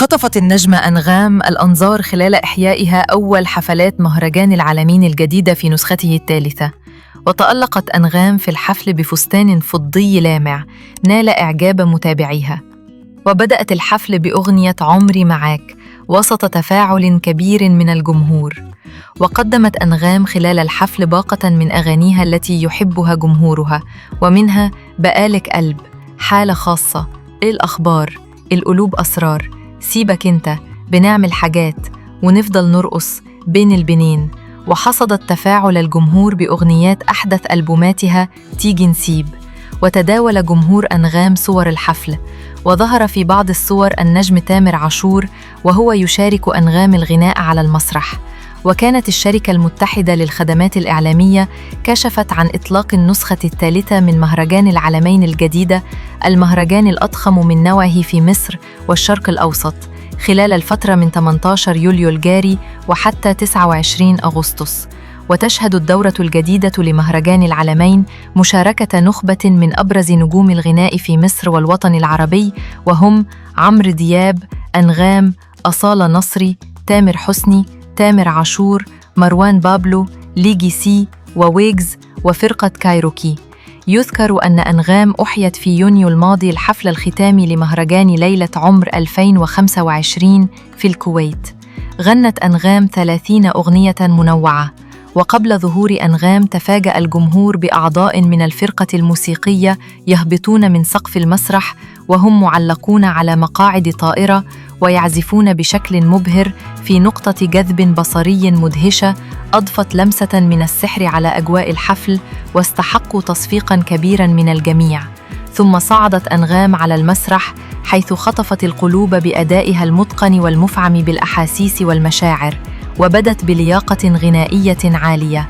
خطفت النجمة أنغام الأنظار خلال إحيائها أول حفلات مهرجان العالمين الجديدة في نسخته الثالثة. وتألقت أنغام في الحفل بفستان فضي لامع نال إعجاب متابعيها. وبدأت الحفل بأغنية عمري معاك وسط تفاعل كبير من الجمهور. وقدمت أنغام خلال الحفل باقة من أغانيها التي يحبها جمهورها، ومنها بقالك قلب، حالة خاصة، الأخبار، القلوب أسرار، سيبك انت، بنعمل حاجات، ونفضل نرقص بين البنين. وحصدت تفاعل الجمهور بأغنيات أحدث ألبوماتها تيجي نسيب. وتداول جمهور أنغام صور الحفل، وظهر في بعض الصور النجم تامر عاشور وهو يشارك أنغام الغناء على المسرح. وكانت الشركة المتحدة للخدمات الإعلامية كشفت عن إطلاق النسخة الثالثة من مهرجان العالمين الجديدة، المهرجان الأضخم من نوعه في مصر والشرق الأوسط، خلال الفترة من 18 يوليو الجاري وحتى 29 أغسطس. وتشهد الدورة الجديدة لمهرجان العالمين مشاركة نخبة من أبرز نجوم الغناء في مصر والوطن العربي، وهم عمرو دياب، أنغام، أصالة نصري، تامر حسني، تامر عاشور، مروان بابلو، ليجي سي، وويجز، وفرقة كايروكي. يذكر أن أنغام أحيت في يونيو الماضي الحفل الختامي لمهرجان ليلة عمر 2025 في الكويت. غنت أنغام 30 أغنية منوعة. وقبل ظهور أنغام تفاجأ الجمهور بأعضاء من الفرقة الموسيقية يهبطون من سقف المسرح وهم معلقون على مقاعد طائرة ويعزفون بشكل مبهر في نقطة جذب بصري مدهشة أضفت لمسة من السحر على أجواء الحفل، واستحقوا تصفيقاً كبيراً من الجميع. ثم صعدت أنغام على المسرح حيث خطفت القلوب بأدائها المتقن والمفعم بالأحاسيس والمشاعر، وبدت بلياقة غنائية عالية.